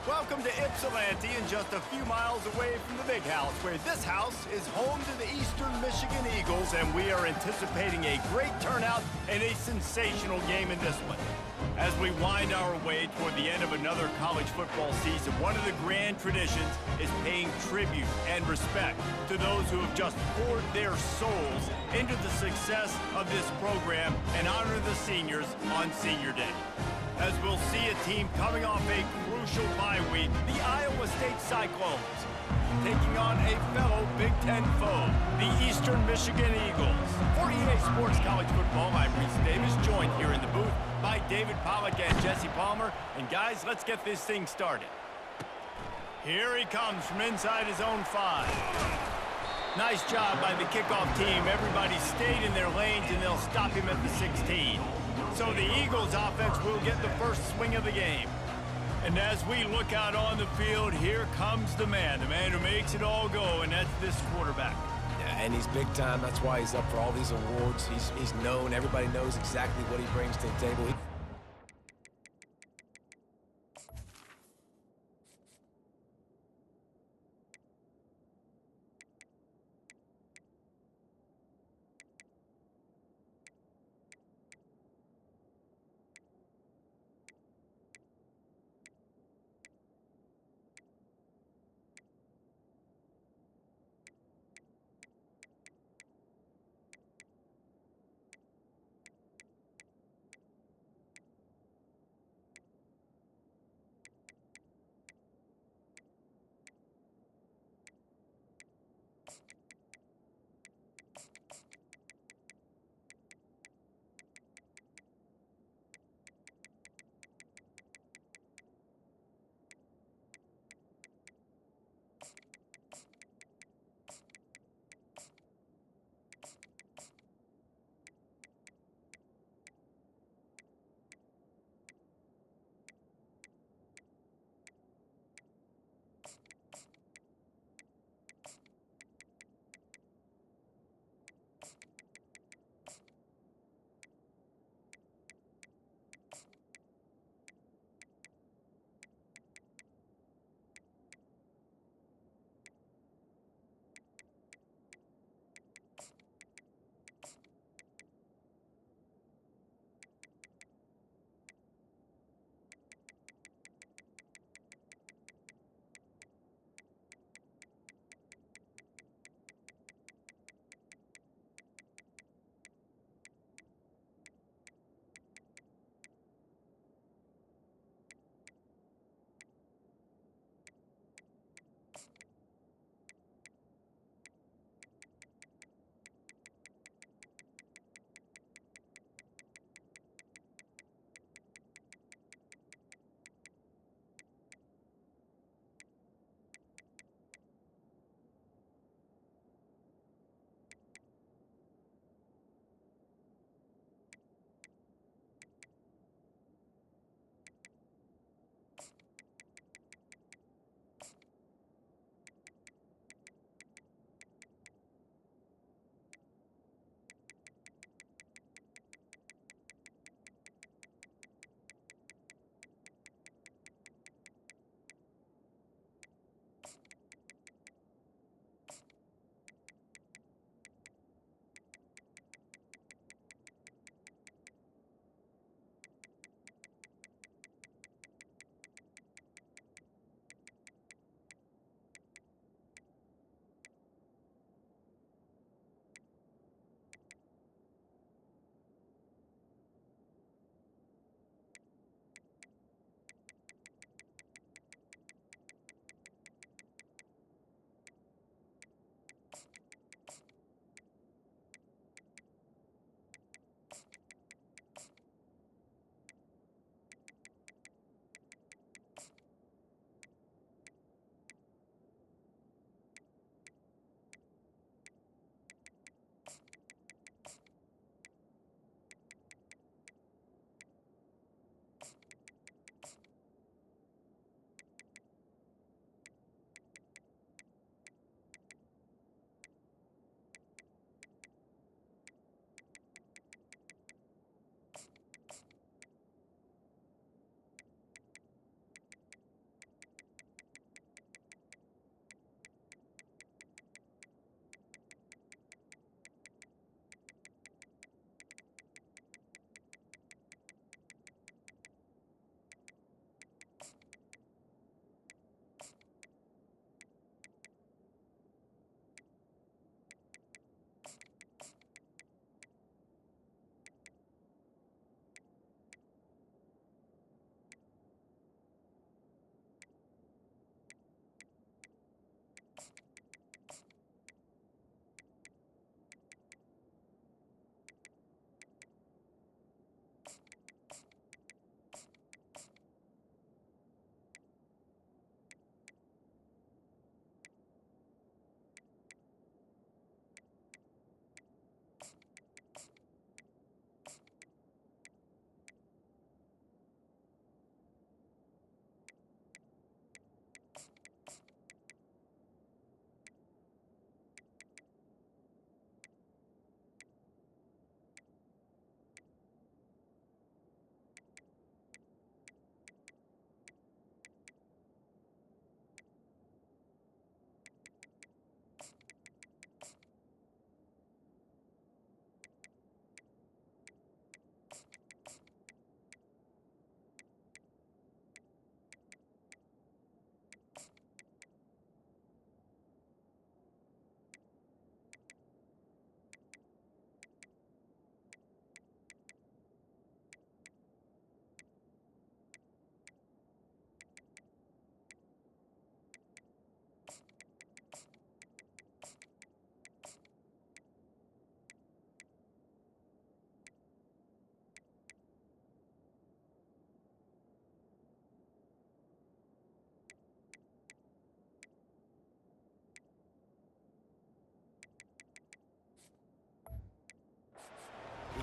Welcome to Ypsilanti, and just a few miles away from the Big House, where this house is home to the Eastern Michigan Eagles, and we are anticipating a great turnout and a sensational game in this one. As we wind our way toward the end of another college football season, one of the grand traditions is paying tribute and respect to those who have just poured their souls into the success of this program and honor the seniors on Senior Day. As we'll see a team coming off a crucial bye week, the Iowa State Cyclones, taking on a fellow Big Ten foe, the Eastern Michigan Eagles. For EA Sports College Football, I'm Reese Davis, joined here in the booth by David Pollack and Jesse Palmer. And guys, let's get this thing started. Here he comes from inside his own 5. Nice job by the kickoff team. Everybody stayed in their lanes, and they'll stop him at the 16. So the Eagles offense will get the first swing of the game. And as we look out on the field, here comes the man who makes it all go, and that's this quarterback. Yeah, and he's big time. That's why he's up for all these awards. He's known. Everybody knows exactly what he brings to the table.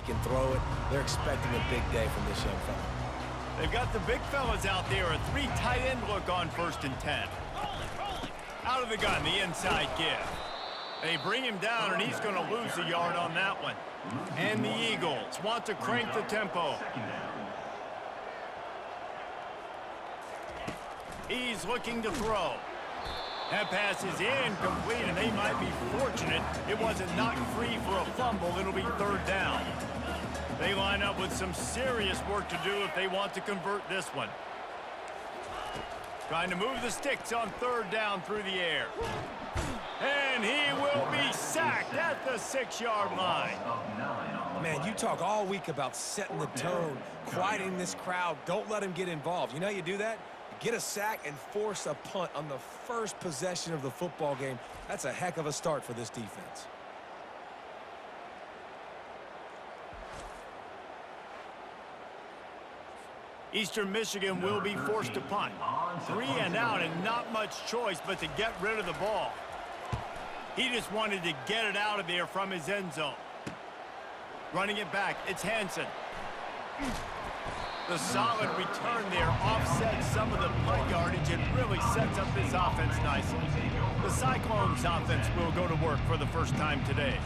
can throw it. They're expecting a big day from this young fella. They've got the big fellas out there, a 3 tight end look on 1st and 10. Out of the gun, the inside give. They bring him down, and he's going to lose a yard on that one. And the Eagles want to crank the tempo. He's looking to throw. That pass is incomplete, and they might be fortunate it wasn't knocked free for a fumble. It'll be 3rd down. They line up with some serious work to do if they want to convert this one. Trying to move the sticks on 3rd down through the air. And he will be sacked at the 6-yard line. Man, you talk all week about setting the tone, quieting this crowd. Don't let him get involved. You know how you do that? Get a sack and force a punt on the first possession of the football game. That's a heck of a start for this defense. Eastern Michigan will be forced to punt. 3 and out and not much choice but to get rid of the ball. He just wanted to get it out of there from his end zone. Running it back, it's Hansen. The solid return there offsets some of the punt yardage and really sets up this offense nicely. The Cyclones offense will go to work for the first time today.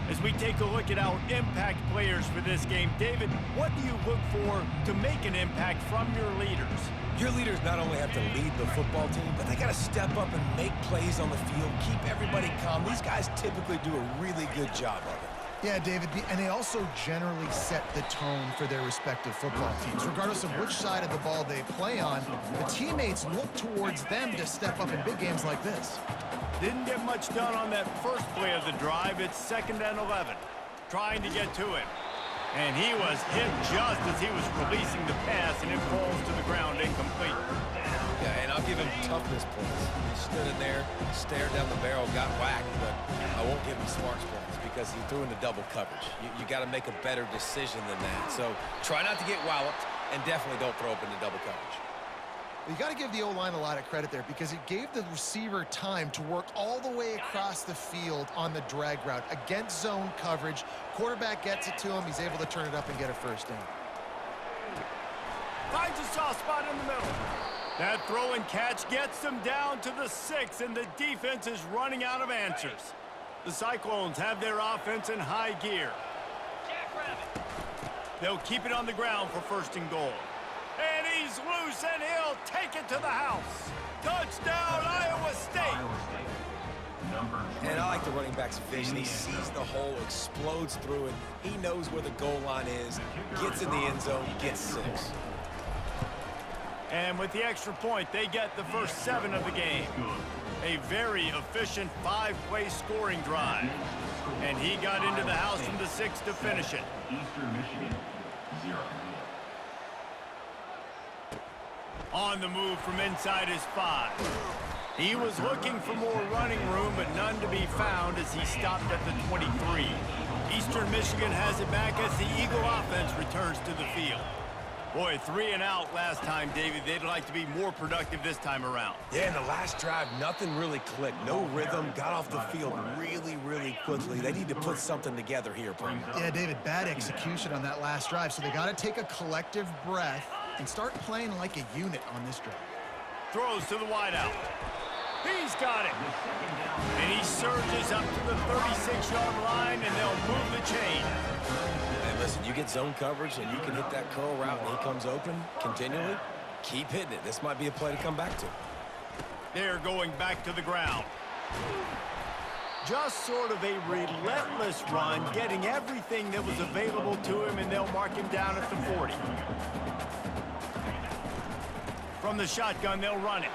As we take a look at our impact players for this game, David, what do you look for to make an impact from your leaders? Your leaders not only have to lead the football team, but they got to step up and make plays on the field, keep everybody calm. These guys typically do a really good job of it. Yeah, David, and they also generally set the tone for their respective football teams. Regardless of which side of the ball they play on, the teammates look towards them to step up in big games like this. Didn't get much done on that first play of the drive. It's 2nd and 11. Trying to get to him. And he was hit just as he was releasing the pass, and it falls to the ground incomplete. Yeah, and I'll give him toughness points. He stood in there, stared down the barrel, got whacked, but I won't give him smarts points because he threw into double coverage. You got to make a better decision than that. So try not to get walloped, and definitely don't throw up into double coverage. You got to give the O-line a lot of credit there because it gave the receiver time to work all the way across the field on the drag route against zone coverage. Quarterback gets it to him. He's able to turn it up and get a 1st down. Finds a soft spot in the middle. That throw and catch gets them down to the 6, and the defense is running out of answers. The Cyclones have their offense in high gear. They'll keep it on the ground for 1st and goal. And he's loose, and he'll take it to the house. Touchdown, Iowa State. And I like the running back's vision. He sees the hole, explodes through it. He knows where the goal line is, gets in the end zone, gets 6. And with the extra point, they get the first 7 of the game. A very efficient 5-play scoring drive. And he got into the house from the 6 to finish it. Eastern Michigan, 0. On the move from inside his 5. He was looking for more running room, but none to be found as he stopped at the 23. Eastern Michigan has it back as the Eagle offense returns to the field. Boy, 3 and out last time, David. They'd like to be more productive this time around. Yeah, in the last drive, nothing really clicked. No rhythm, got off the field really, really quickly. They need to put something together here, Brandon. Yeah, David, bad execution on that last drive, so they got to take a collective breath and start playing like a unit on this drive. Throws to the wideout. He's got it. And he surges up to the 36-yard line, and they'll move the chain. Hey, listen, you get zone coverage, and you can hit that curl route, and he comes open continually. Keep hitting it. This might be a play to come back to. They're going back to the ground. Just sort of a relentless run, getting everything that was available to him, and they'll mark him down at the 40. From the shotgun, they'll run it.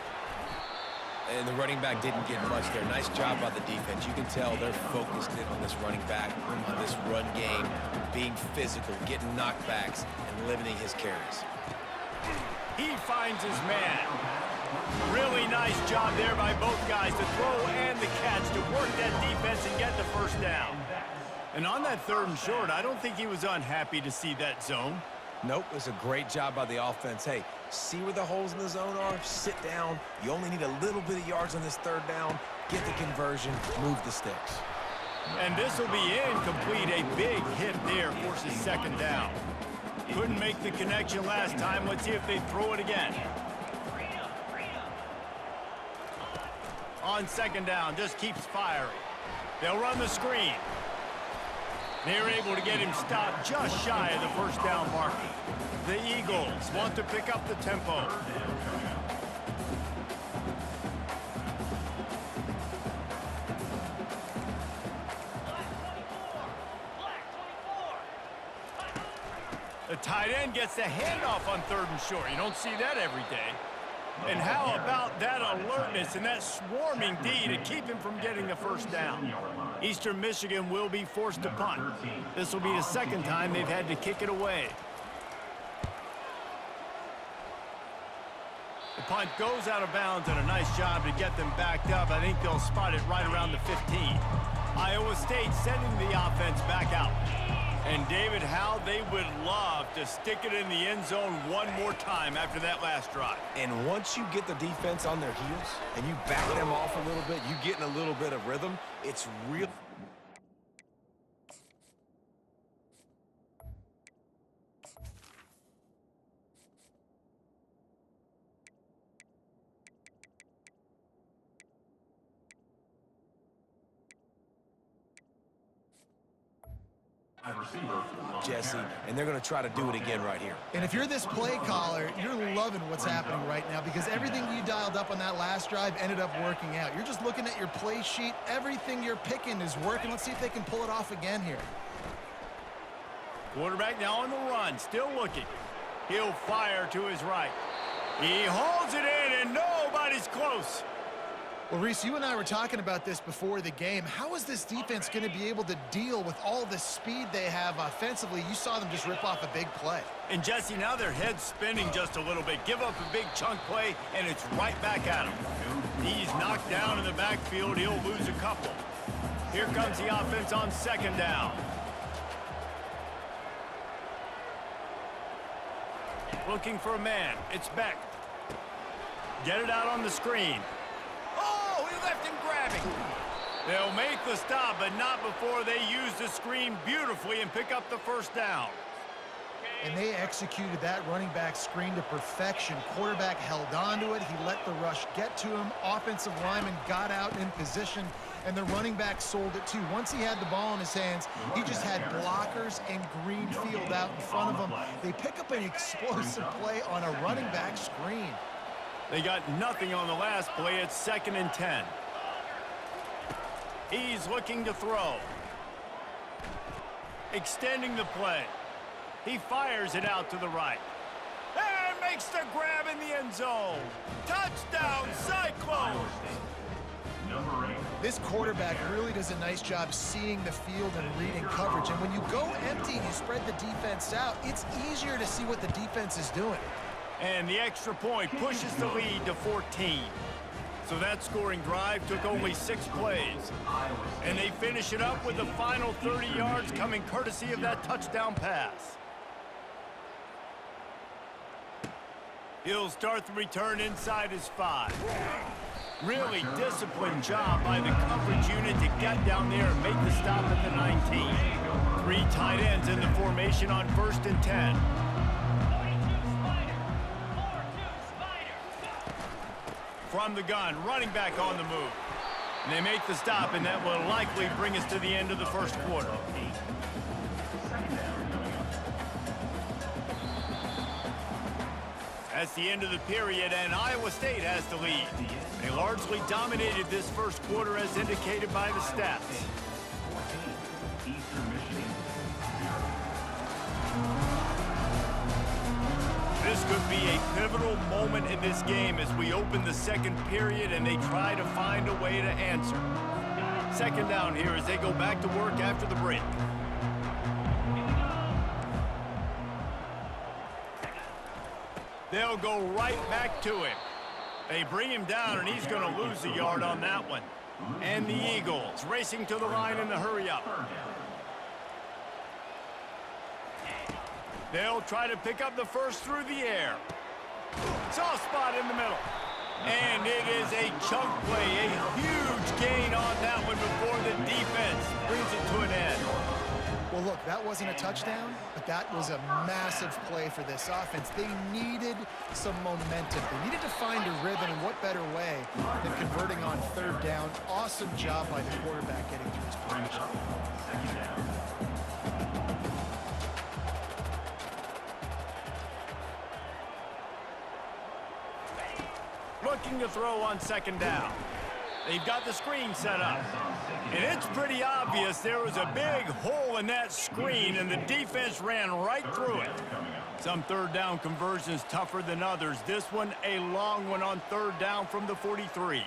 And the running back didn't get much there. Nice job by the defense. You can tell they're focused in on this running back, on this run game, being physical, getting knockbacks, and limiting his carries. He finds his man. Really nice job there by both guys, the throw and the catch, to work that defense and get the first down. And on that 3rd and short, I don't think he was unhappy to see that zone. Nope, it was a great job by the offense. Hey, see where the holes in the zone are? Sit down. You only need a little bit of yards on this 3rd down. Get the conversion. Move the sticks. And this will be incomplete. A big hit there forces second down. Couldn't make the connection last time. Let's see if they throw it again. On second down, just keeps firing. They'll run the screen. They're able to get him stopped just shy of the first down marker. The Eagles want to pick up the tempo. The tight end gets the handoff on 3rd and short. You don't see that every day. And how about that alertness and that swarming D to keep him from getting the first down? Eastern Michigan will be forced to punt. This will be the second time they've had to kick it away. The punt goes out of bounds, and a nice job to get them backed up. I think they'll spot it right around the 15. Iowa State sending the offense back out. And David, how they would love to stick it in the end zone one more time after that last drive. And once you get the defense on their heels and you back them off a little bit, you get in a little bit of rhythm, it's real. Jesse, and they're going to try to do it again right here. And if you're this play caller, you're loving what's happening right now because everything you dialed up on that last drive ended up working out. You're just looking at your play sheet. Everything you're picking is working. Let's see if they can pull it off again here. Quarterback now on the run, still looking. He'll fire to his right. He holds it in, and nobody's close. Well, Reese, you and I were talking about this before the game. How is this defense going to be able to deal with all the speed they have offensively? You saw them just rip off a big play. And, Jesse, now their head's spinning just a little bit. Give up a big chunk play, and it's right back at him. He's knocked down in the backfield. He'll lose a couple. Here comes the offense on second down. Looking for a man. It's Beck. Get it out on the screen. Oh, he left him grabbing. They'll make the stop, but not before they use the screen beautifully and pick up the first down. And they executed that running back screen to perfection. Quarterback held on to it. He let the rush get to him. Offensive lineman got out in position, and the running back sold it too. Once he had the ball in his hands, he just had blockers and green field out in front of him. They pick up an explosive play on a running back screen. They got nothing on the last play. It's 2nd and 10. He's looking to throw. Extending the play. He fires it out to the right. And makes the grab in the end zone. Touchdown, Cyclones! This quarterback really does a nice job seeing the field and reading coverage. And when you go empty and you spread the defense out, it's easier to see what the defense is doing. And the extra point pushes the lead to 14. So that scoring drive took only 6 plays. And they finish it up with the final 30 yards coming courtesy of that touchdown pass. He'll start the return inside his 5. Really disciplined job by the coverage unit to get down there and make the stop at the 19. 3 tight ends in the formation on 1st and 10. From the gun, running back on the move. And they make the stop, and that will likely bring us to the end of the first quarter. That's the end of the period, and Iowa State has the lead. They largely dominated this first quarter as indicated by the stats. This could be a pivotal moment in this game as we open the second period and they try to find a way to answer. 2nd down here as they go back to work after the break. They'll go right back to him. They bring him down, and he's going to lose a yard on that one. And the Eagles racing to the line in the hurry-up. They'll try to pick up the first through the air. Soft spot in the middle. And it is a chunk play, a huge gain on that one before the defense brings it to an end. Well, look, that wasn't a touchdown, but that was a massive play for this offense. They needed some momentum. They needed to find a rhythm, and what better way than converting on third down. Awesome job by the quarterback getting through his progression. Second down. Looking to throw on second down. They've got the screen set up. And it's pretty obvious there was a big hole in that screen, and the defense ran right through it. Some third down conversions tougher than others. This one, a long one on third down from the 43.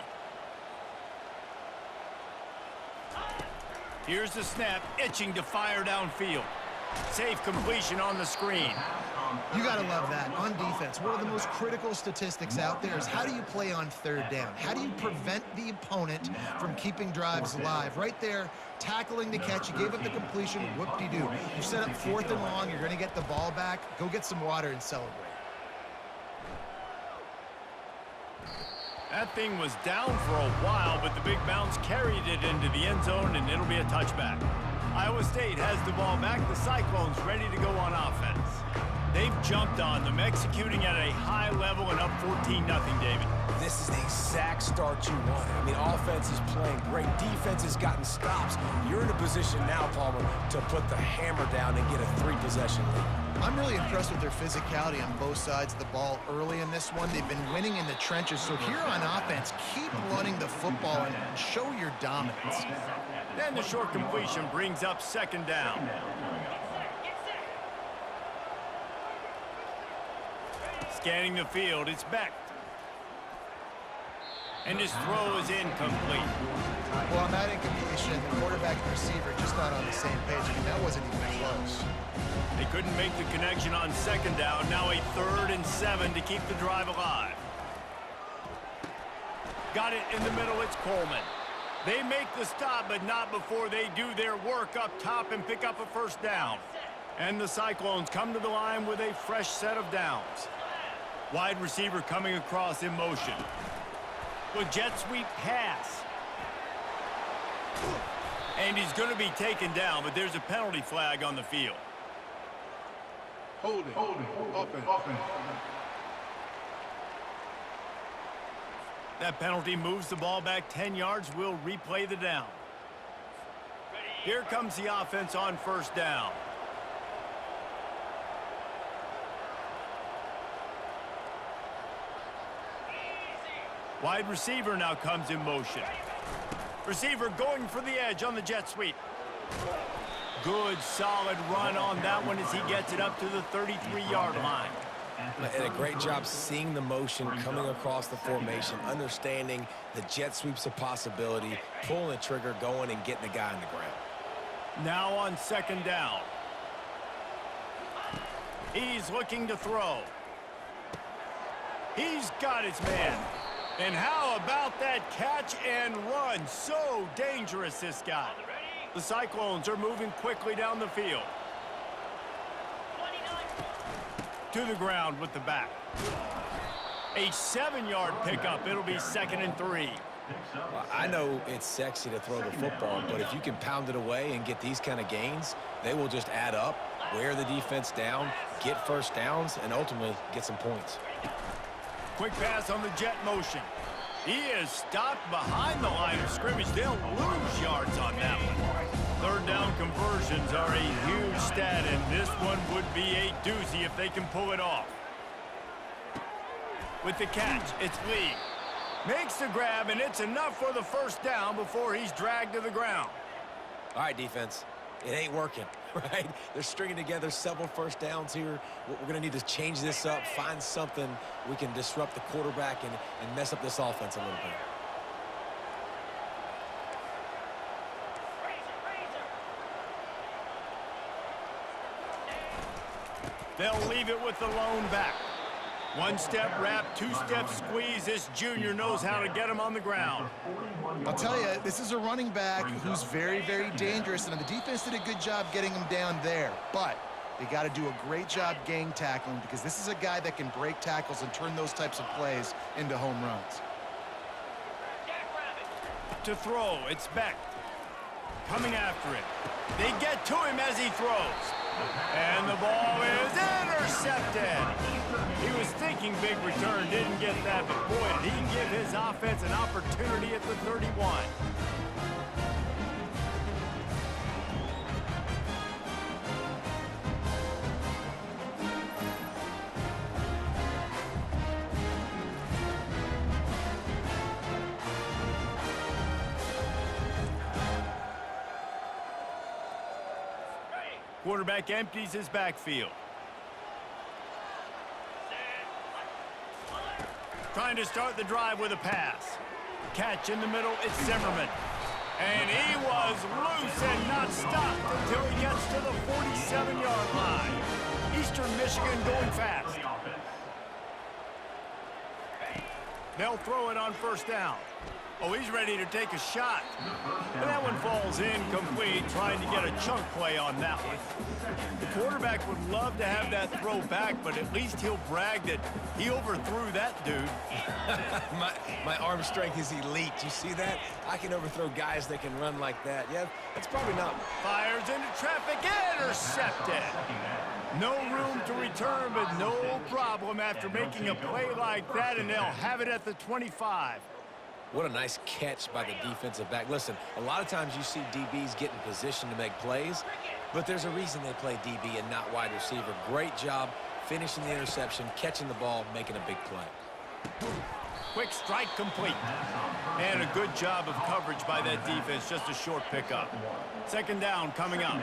Here's the snap, itching to fire downfield. Safe completion on the screen. You got to love that. On defense, one of the most critical statistics out there is how do you play on third down? How do you prevent the opponent from keeping drives alive? Right there, tackling the catch. You gave up the completion. Whoop-de-doo. You set up fourth and long. You're going to get the ball back. Go get some water and celebrate. That thing was down for a while, but the big bounce carried it into the end zone, and it'll be a touchback. Iowa State has the ball back. The Cyclones ready to go on offense. They've jumped on them, executing at a high level and up 14-0, David. This is the exact start you wanted. I mean, offense is playing great. Defense has gotten stops. You're in a position now, Palmer, to put the hammer down and get a 3-possession lead. I'm really impressed with their physicality on both sides of the ball early in this one. They've been winning in the trenches. So here on offense, keep running the football and show your dominance. Then the short completion brings up second down. Scanning the field, it's Beck. And his throw is incomplete. Well, on that incompletion, the quarterback and receiver just not on the same page. I mean, that wasn't even close. They couldn't make the connection on second down. Now a 3rd and 7 to keep the drive alive. Got it in the middle, it's Coleman. They make the stop, but not before they do their work up top and pick up a first down. And the Cyclones come to the line with a fresh set of downs. Wide receiver coming across in motion. With jet sweep pass. And he's going to be taken down, but there's a penalty flag on the field. Holding. Offense. That penalty moves the ball back 10 yards. We'll replay the down. Here comes the offense on first down. Wide receiver now comes in motion. Receiver going for the edge on the jet sweep. Good, solid run on that one as he gets it up to the 33-yard line. And a great job seeing the motion coming across the formation, understanding the jet sweep's a possibility, pulling the trigger, going and getting the guy on the ground. Now on second down. He's looking to throw. He's got his man. And how about that catch and run? So dangerous, this guy. The Cyclones are moving quickly down the field. To the ground with the back. A 7-yard pickup. It'll be 2nd and 3. Well, I know it's sexy to throw the football, but if you can pound it away and get these kind of gains, they will just add up, wear the defense down, get first downs, and ultimately get some points. Quick pass on the jet motion. He is stopped behind the line of scrimmage. They'll lose yards on that one. Third down conversions are a huge stat, and this one would be a doozy if they can pull it off. With the catch, it's Lee. Makes the grab, and it's enough for the first down before he's dragged to the ground. All right, defense. It ain't working, right? They're stringing together several first downs here. We're going to need to change this up, find something we can disrupt the quarterback and mess up this offense a little bit. They'll leave it with the lone back. One-step wrap, two-step squeeze. This junior knows how to get him on the ground. I'll tell you, this is a running back who's very, very dangerous, and the defense did a good job getting him down there. But They got to do a great job gang tackling because this is a guy that can break tackles and turn those types of plays into home runs. To throw, it's Beck. Coming after it. They get to him as he throws. And the ball is intercepted. He was thinking big return, didn't get that, but boy, did he give his offense an opportunity at the 31. Quarterback empties his backfield. Trying to start the drive with a pass. Catch in the middle, it's Zimmerman. And he was loose and not stopped until he gets to the 47-yard line. Eastern Michigan going fast. They'll throw it on first down. Oh, he's ready to take a shot. And that one falls incomplete, trying to get a chunk play on that one. The quarterback would love to have that throw back, but at least he'll brag that he overthrew that dude. my arm strength is elite. You see that? I can overthrow guys that can run like that. Yeah, that's probably not. Fires into traffic, intercepted. No room to return, but no problem after making a play like that, and they'll have it at the 25. What a nice catch by the defensive back. Listen, a lot of times you see DBs get in position to make plays, but there's a reason they play DB and not wide receiver. Great job finishing the interception, catching the ball, making a big play. Quick strike complete. And a good job of coverage by that defense, just a short pickup. Second down coming up.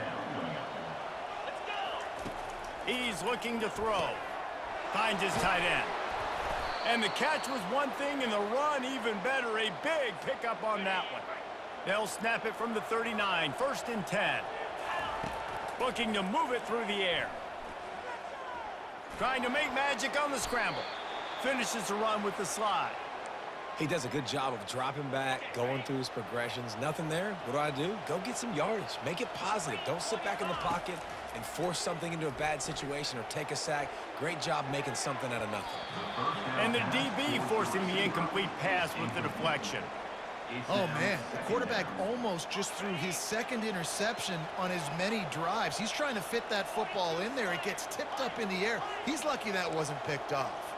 He's looking to throw. Finds his tight end. And the catch was one thing, and the run even better. A big pickup on that one. They'll snap it from the 39, 1st and 10. Looking to move it through the air. Trying to make magic on the scramble. Finishes the run with the slide. He does a good job of dropping back, going through his progressions. Nothing there. What do? Go get some yardage. Make it positive. Don't sit back in the pocket and force something into a bad situation or take a sack. Great job making something out of nothing. And the DB forcing the incomplete pass with the deflection. Oh, man, the quarterback almost just threw his second interception on as many drives. He's trying to fit that football in there. It gets tipped up in the air. He's lucky that wasn't picked off.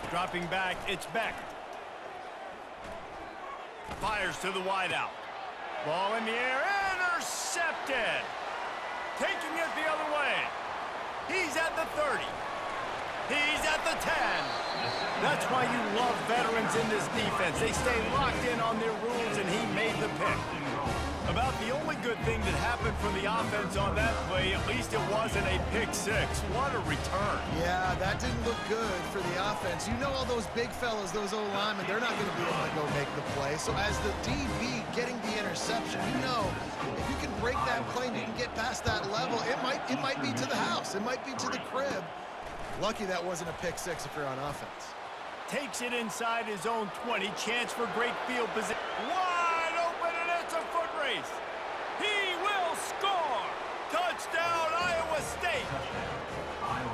Dropping back, it's Beck. Fires to the wideout. Ball in the air, intercepted. Taking it the other way. He's at the 30. He's at the 10. That's why you love veterans in this defense. They stay locked in on their rules, and he made the pick. About the only good thing that happened from the offense on that play, at least it wasn't a pick six. What a return. Yeah, that didn't look good for the offense. You know all those big fellas, those O-linemen, they're not going to be able to go make the play. So as the DB getting the interception, you know, if you can break that play and you can get past that level, it might be to the house. It might be to the crib. Lucky that wasn't a pick six if you're on offense. Takes it inside his own 20. Chance for great field position. Wide open, and it's a foot race. He will score. Touchdown, Iowa State.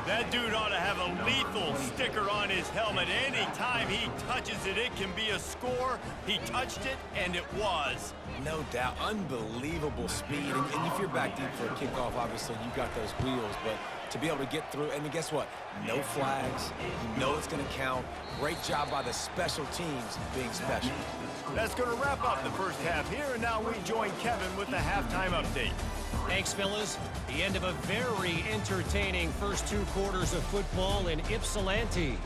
That dude ought to have a lethal sticker on his helmet. Anytime he touches it, it can be a score. He touched it, and it was. No doubt. Unbelievable speed. And if you're back deep for a kickoff, obviously, you got those wheels. But to be able to get through, and guess what? No flags. You know it's going to count. Great job by the special teams being special. That's going to wrap up the first half here, and now we join Kevin with the halftime update. Thanks, fellas. The end of a very entertaining first 2 quarters of football in Ypsilanti.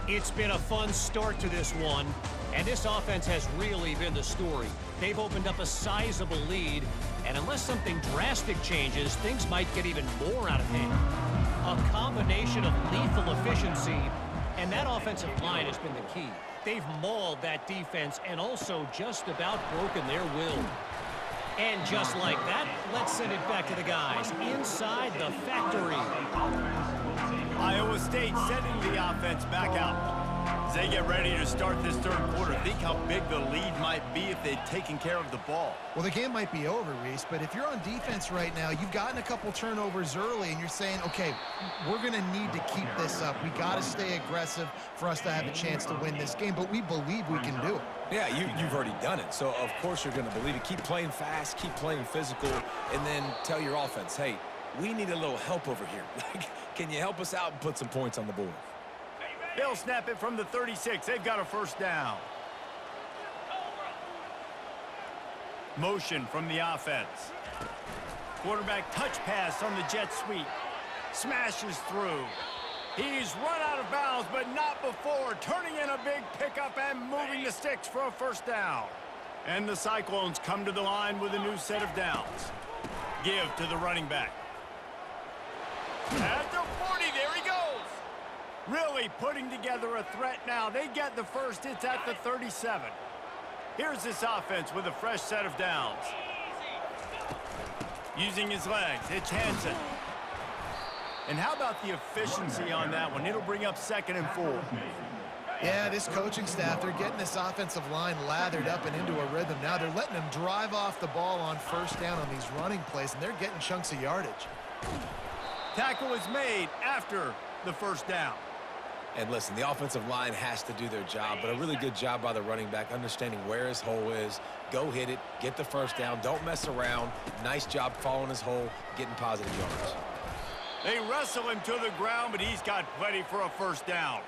It's been a fun start to this one, and this offense has really been the story. They've opened up a sizable lead, and unless something drastic changes, things might get even more out of hand. A combination of lethal efficiency, and that offensive line has been the key. They've mauled that defense and also just about broken their will. And just like that, let's send it back to the guys inside the factory. Iowa State sending the offense back out. As they get ready to start this third quarter, think how big the lead might be if they'd taken care of the ball. Well, the game might be over, Reese, but if you're on defense right now, you've gotten a couple turnovers early, and you're saying, okay, we're going to need to keep this up. We got to stay aggressive for us to have a chance to win this game, but we believe we can do it. Yeah, you've already done it, so of course you're going to believe it. Keep playing fast, keep playing physical, and then tell your offense, hey, we need a little help over here. Can you help us out and put some points on the board? They'll snap it from the 36. They've got a first down. Motion from the offense. Quarterback touch pass on the jet sweep. Smashes through. He's run out of bounds, but not before. Turning in a big pickup and moving the sticks for a first down. And the Cyclones come to the line with a new set of downs. Give to the running back. At the 40, there he goes. Really putting together a threat now. They get the first. It's at the 37. Here's this offense with a fresh set of downs. Using his legs, it's Hansen. And how about the efficiency on that one? It'll bring up 2nd and 4. Yeah, this coaching staff, they're getting this offensive line lathered up and into a rhythm. Now they're letting them drive off the ball on first down on these running plays, and they're getting chunks of yardage. Tackle is made after the first down. And listen, the offensive line has to do their job, but a really good job by the running back, understanding where his hole is. Go hit it, get the first down, don't mess around. Nice job following his hole, getting positive yards. They wrestle him to the ground, but he's got plenty for a first down.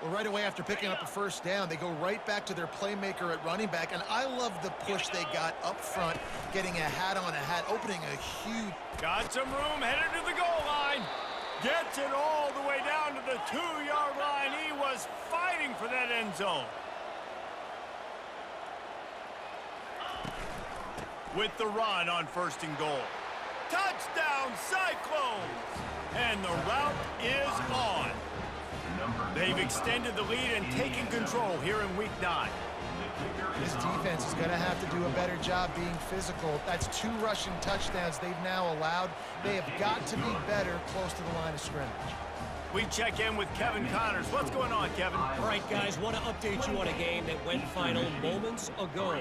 Well, right away after picking up a first down, they go right back to their playmaker at running back, and I love the push they got up front, getting a hat on a hat, opening a huge... Got some room, headed to the goal line. Gets it all the way down to the 2-yard line. He was fighting for that end zone. With the run on 1st and goal. Touchdown, Cyclones! And the route is on. They've extended the lead and taken control here in Week 9. This defense is going to have to do a better job being physical. That's 2 rushing touchdowns they've now allowed. They have got to be better close to the line of scrimmage. We check in with Kevin Connors. What's going on, Kevin? All right, guys, want to update you on a game that went final moments ago.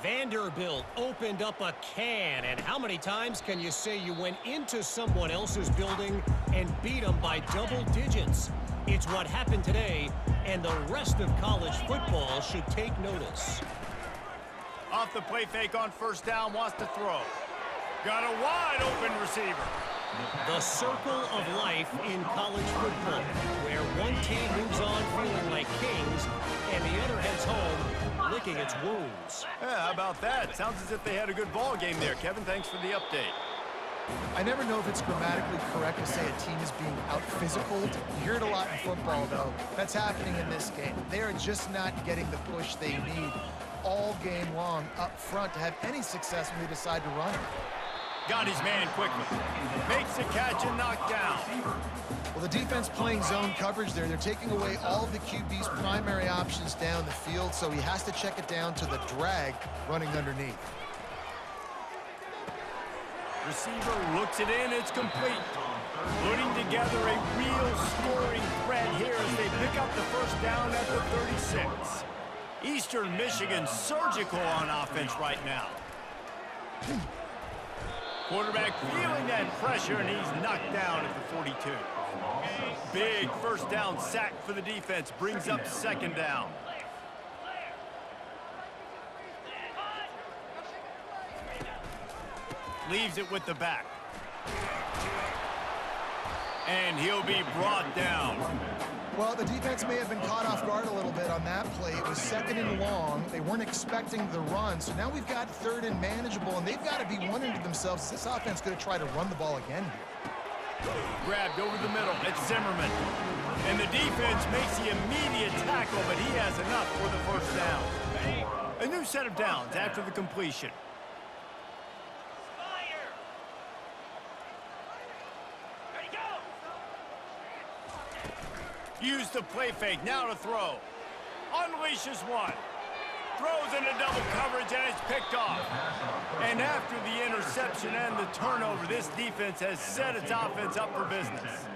Vanderbilt opened up a can, and how many times can you say you went into someone else's building and beat them by double digits? It's what happened today, and the rest of college football should take notice. Off the play fake on first down, wants to throw. Got a wide open receiver. The circle of life in college football, where one team moves on feeling like kings, and the other heads home licking its wounds. Yeah, how about that? Sounds as if they had a good ball game there. Kevin, thanks for the update. I never know if it's grammatically correct to say a team is being out-physicaled. You hear it a lot in football, though. That's happening in this game. They are just not getting the push they need all game long up front to have any success when they decide to run it. Got his man quickly. Makes the catch and knocked down. Well, the defense playing zone coverage there. They're taking away all of the QB's primary options down the field, so he has to check it down to the drag running underneath. Receiver looks it in. It's complete. Putting together a real scoring threat here as they pick up the first down at the 36. Eastern Michigan surgical on offense right now. Quarterback feeling that pressure, and he's knocked down at the 42. Big first down sack for the defense. Brings up 2nd down. Leaves it with the back. And he'll be brought down. Well, the defense may have been caught off guard a little bit on that play. It was 2nd and long. They weren't expecting the run. So now we've got 3rd and manageable, and they've got to be wondering to themselves, is this offense going to try to run the ball again here? Grabbed over the middle. It's Zimmerman. And the defense makes the immediate tackle, but he has enough for the first down. A new set of downs after the completion. Use the play fake, now to throw. Unleashes one. Throws into double coverage, and it's picked off. And after the interception and the turnover, this defense has set its offense up for business.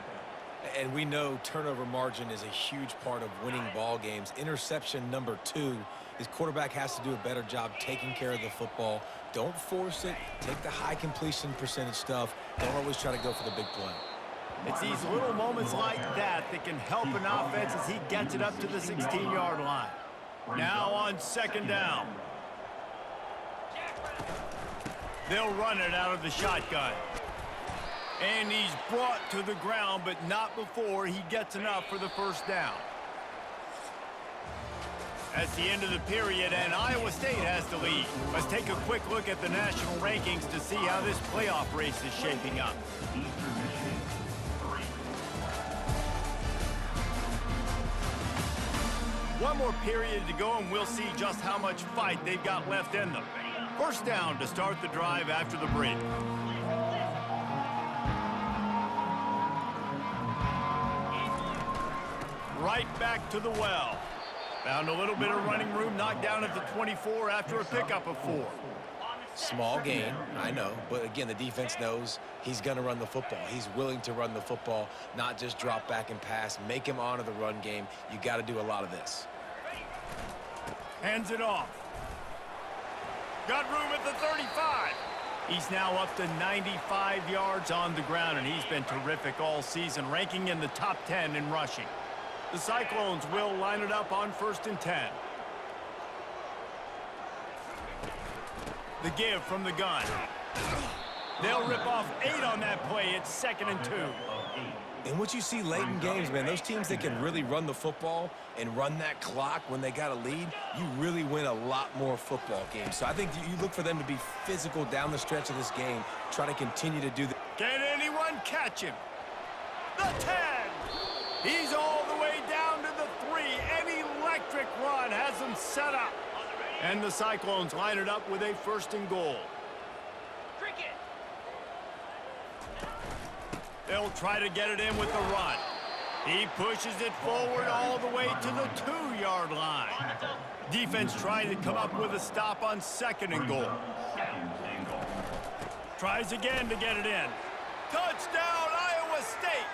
And we know turnover margin is a huge part of winning ball games. Interception number 2. His quarterback has to do a better job taking care of the football. Don't force it. Take the high completion percentage stuff. Don't always try to go for the big play. It's these little moments like that that can help an offense as he gets it up to the 16-yard line. Now on second down. They'll run it out of the shotgun. And he's brought to the ground, but not before he gets enough for the first down. That's the end of the period, and Iowa State has the lead. Let's take a quick look at the national rankings to see how this playoff race is shaping up. Eastern Michigan, 3. One more period to go, and we'll see just how much fight they've got left in them. First down to start the drive after the break. Right back to the well. Found a little bit of running room, knocked down at the 24 after a pickup of 4. Small gain, I know, but again, the defense knows he's going to run the football. He's willing to run the football, not just drop back and pass, make him honor the run game. You got to do a lot of this. Hands it off. Got room at the 35. He's now up to 95 yards on the ground, and he's been terrific all season, ranking in the top 10 in rushing. The Cyclones will line it up on 1st and 10. The give from the gun. They'll rip off 8 on that play. It's 2nd and 2. And what you see late in games, man, those teams that can really run the football and run that clock when they got a lead, you really win a lot more football games. So I think you look for them to be physical down the stretch of this game, try to continue to do that. Can anyone catch him? The 10. He's all the way down to the 3. An electric run has him set up. And the Cyclones line it up with a 1st and goal. They'll try to get it in with the run. He pushes it forward all the way to the 2-yard line. Defense trying to come up with a stop on 2nd and goal. Tries again to get it in. Touchdown, Iowa State!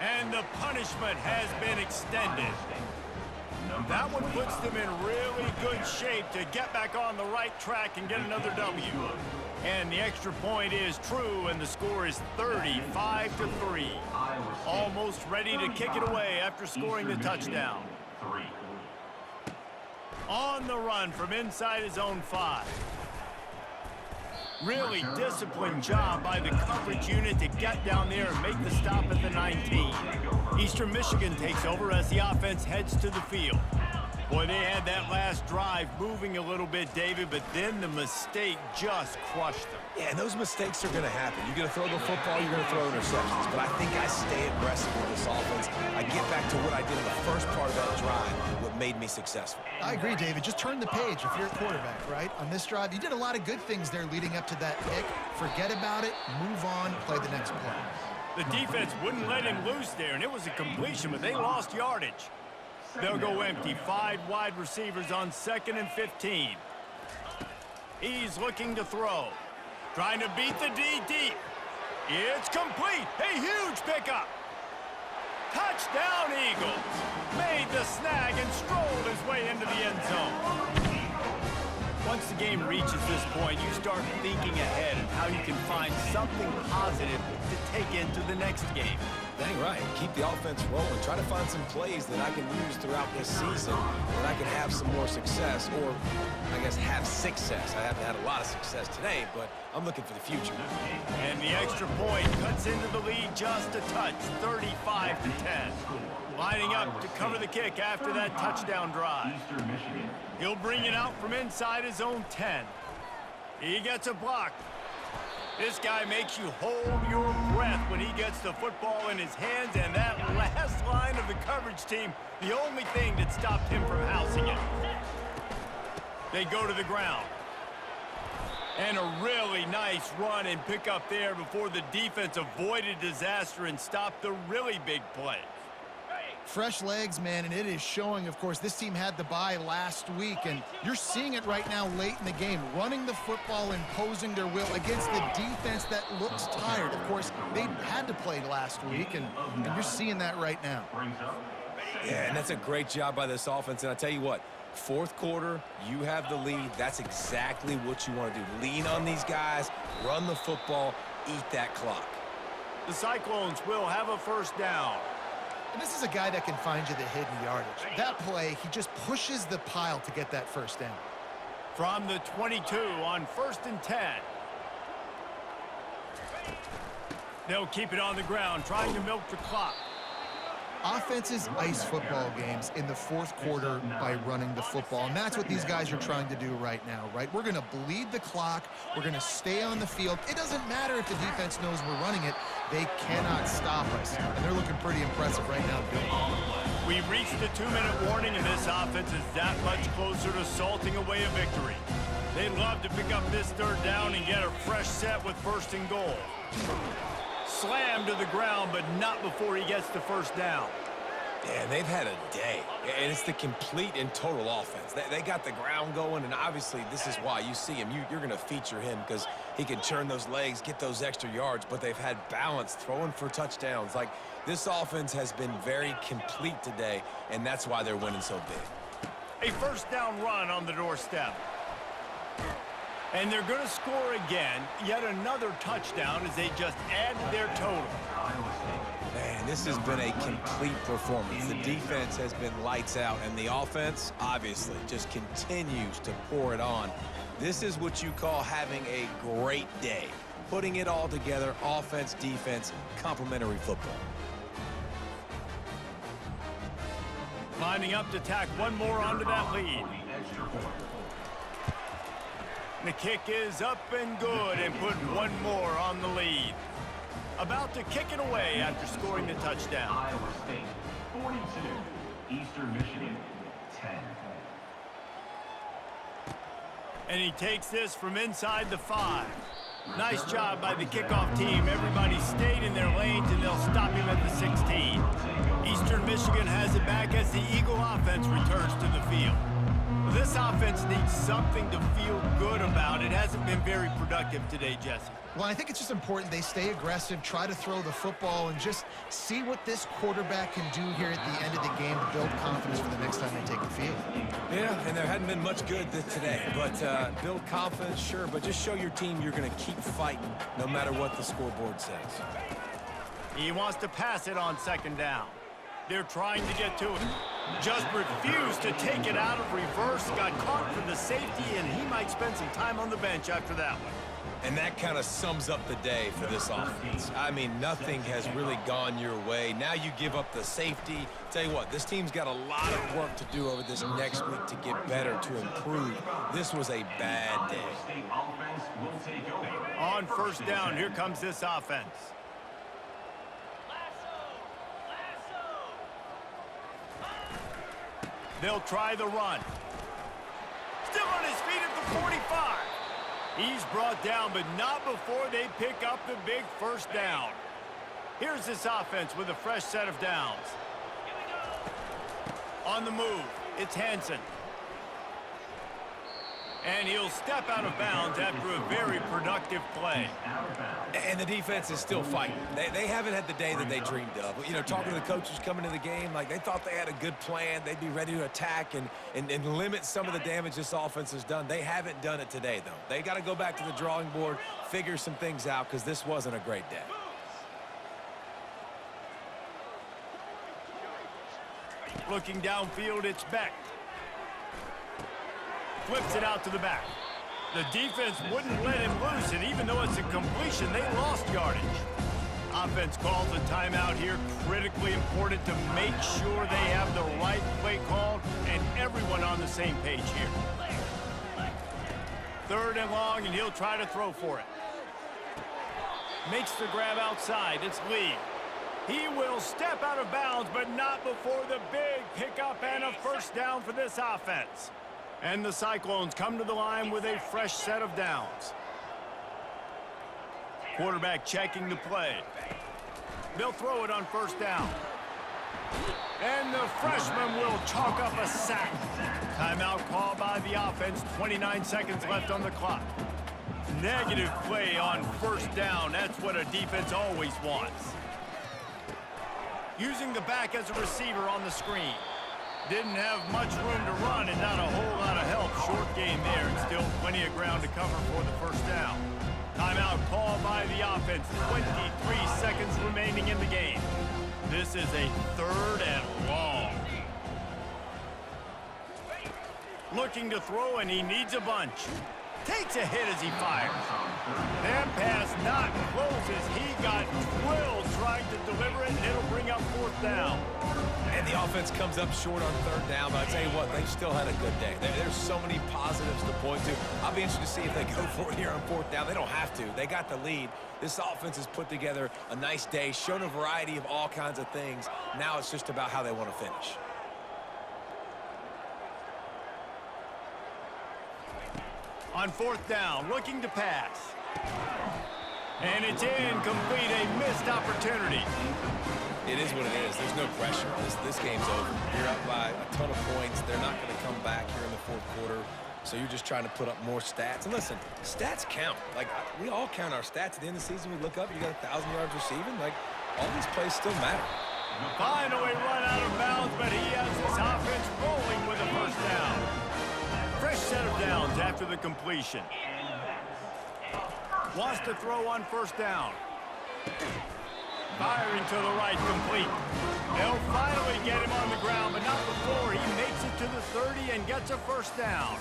And the punishment has been extended. That one puts them in really good shape to get back on the right track and get another W. And the extra point is true, and the score is 35-3. Almost ready to kick it away after scoring the touchdown. On the run from inside his own 5. Really disciplined job by the coverage unit to get down there and make the stop at the 19. Eastern Michigan takes over as the offense heads to the field. Boy, they had that last drive moving a little bit, David, but then the mistake just crushed them. Yeah, and those mistakes are going to happen. You're going to throw the football, you're going to throw interceptions. But I think I stay aggressive with this offense. I get back to what I did in the first part of that drive, what made me successful. I agree, David. Just turn the page if you're a quarterback, right? On this drive, you did a lot of good things there leading up to that pick. Forget about it, move on, play the next play. The defense wouldn't let him loose there, and it was a completion, but they lost yardage. They'll go empty. 5 wide receivers on 2nd and 15. He's looking to throw. Trying to beat the D deep. It's complete. A huge pickup. Touchdown, Eagles. Made the snag and strolled his way into the end zone. Once the game reaches this point, you start thinking ahead and how you can find something positive to take into the next game. Dang right. Keep the offense rolling. Try to find some plays that I can use throughout this season that I can have some more success, or I guess have success. I haven't had a lot of success today, but I'm looking for the future. And the extra point cuts into the lead just a touch, 35-10. Lining up to cover the kick after that touchdown drive. Eastern Michigan. He'll bring it out from inside his own 10. He gets a block. This guy makes you hold your breath when he gets the football in his hands, and that last line of the coverage team, the only thing that stopped him from housing it. They go to the ground. And a really nice run and pick up there before the defense avoided disaster and stopped the really big play. Fresh legs, man, and it is showing. Of course, this team had the bye last week, and you're seeing it right now late in the game, running the football, imposing their will against the defense that looks tired. Of course, they had to play last week, and you're seeing that right now. Yeah, and that's a great job by this offense. And I tell you what, fourth quarter, you have the lead. That's exactly what you want to do. Lean on these guys, run the football, eat that clock. The Cyclones will have a first down. And this is a guy that can find you the hidden yardage. That play, he just pushes the pile to get that first down. From the 22 on 1st and 10. They'll keep it on the ground, trying to milk the clock. Offenses ice football games in the fourth quarter by running the football, and that's what these guys are trying to do right now, right? We're going to bleed the clock. We're going to stay on the field. It doesn't matter if the defense knows we're running it. They cannot stop us, and they're looking pretty impressive right now, Bill. We've reached the 2-minute warning, and this offense is that much closer to salting away a victory. They'd love to pick up this third down and get a fresh set with 1st and goal. Slammed to the ground, but not before he gets the first down. Yeah, they've had a day, and it's the complete and total offense. They got the ground going, and obviously this is why you see him. You're going to feature him because he can churn those legs, get those extra yards, but they've had balance, throwing for touchdowns. Like, this offense has been very complete today, and that's why they're winning so big. A first down run on the doorstep. And they're going to score again, yet another touchdown as they just add to their total. Man, this has been a complete performance. The defense has been lights out, and the offense, obviously, just continues to pour it on. This is what you call having a great day. Putting it all together, offense, defense, complementary football. Lining up to tack one more onto that lead. The kick is up and good and put one more on the lead. About to kick it away after scoring the touchdown. Iowa State 42, Eastern Michigan 10. And he takes this from inside the 5. Nice job by the kickoff team. Everybody stayed in their lanes, and they'll stop him at the 16. Eastern Michigan has it back as the Eagle offense returns to the field. This offense needs something to feel good about. It hasn't been very productive today, Jesse. Well, I think it's just important they stay aggressive, try to throw the football, and just see what this quarterback can do here at the end of the game to build confidence for the next time they take the field. Yeah, and there hadn't been much good today, but build confidence, sure, but just show your team you're going to keep fighting no matter what the scoreboard says. He wants to pass it on 2nd down. They're trying to get to it. Just refused to take it out of reverse, got caught for the safety, and he might spend some time on the bench after that one. And that kind of sums up the day for this offense. I mean, nothing has really gone your way. Now you give up the safety. Tell you what, this team's got a lot of work to do over this next week to get better, to improve. This was a bad day. On 1st down, here comes this offense. They'll try the run. Still on his feet at the 45. He's brought down, but not before they pick up the big first down. Here's this offense with a fresh set of downs. On the move, it's Hansen. And he'll step out of bounds after a very productive play. And the defense is still fighting. They haven't had the day that they dreamed of. You know, talking to the coaches coming to the game, like they thought they had a good plan. They'd be ready to attack and limit some of the damage this offense has done. They haven't done it today, though. They got to go back to the drawing board, figure some things out, because this wasn't a great day. Looking downfield, it's Beck. Flips it out to the back. The defense wouldn't let him loose, and even though it's a completion, they lost yardage. Offense calls a timeout here. Critically important to make sure they have the right play called and everyone on the same page here. 3rd and long, and he'll try to throw for it. Makes the grab outside. It's Lee. He will step out of bounds, but not before the big pickup and a first down for this offense. And the Cyclones come to the line with a fresh set of downs. Quarterback checking the play. They'll throw it on 1st down. And the freshman will chalk up a sack. Timeout called by the offense. 29 seconds left on the clock. Negative play on first down. That's what a defense always wants. Using the back as a receiver on the screen. Didn't have much room to run and not a whole lot of help. Short game there and still plenty of ground to cover for the first down. Timeout called by the offense. 23 seconds remaining in the game. This is a 3rd and long. Looking to throw, and he needs a bunch. Takes a hit as he fires. That pass not closes. He got drilled trying to deliver it, and it'll bring up 4th down. And the offense comes up short on 3rd down, but I tell you what, they've still had a good day. There's so many positives to point to. I'll be interested to see if they go for it here on 4th down. They don't have to. They got the lead. This offense has put together a nice day, shown a variety of all kinds of things. Now it's just about how they want to finish. On 4th down, looking to pass. And it's incomplete, a missed opportunity. It is what it is. There's no pressure. This game's over. You're up by a ton of points. They're not going to come back here in the 4th quarter. So you're just trying to put up more stats. And listen, stats count. Like, we all count our stats. At the end of the season, we look up, you got 1,000 yards receiving. Like, all these plays still matter. Finally run out of bounds, but he has his offense rolling with a first down. Fresh set of downs after the completion. Wants to throw on first down. Firing to the right, complete. They'll finally get him on the ground, but not before he makes it to the 30 and gets a first down.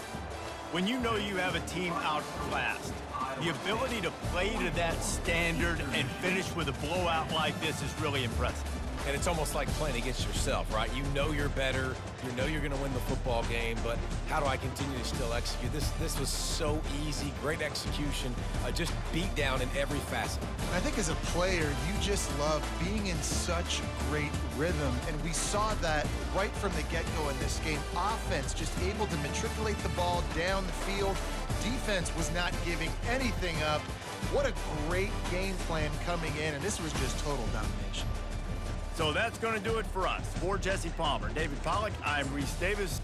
When you know you have a team outclassed, the ability to play to that standard and finish with a blowout like this is really impressive. And it's almost like playing against yourself, right? You know you're better. You know you're going to win the football game, but how do I continue to still execute? This was so easy, great execution, just beat down in every facet. I think as a player, you just love being in such great rhythm, and we saw that right from the get-go in this game. Offense just able to matriculate the ball down the field. Defense was not giving anything up. What a great game plan coming in, and this was just total domination. So that's going to do it for us. For Jesse Palmer, David Pollack, I'm Reese Davis.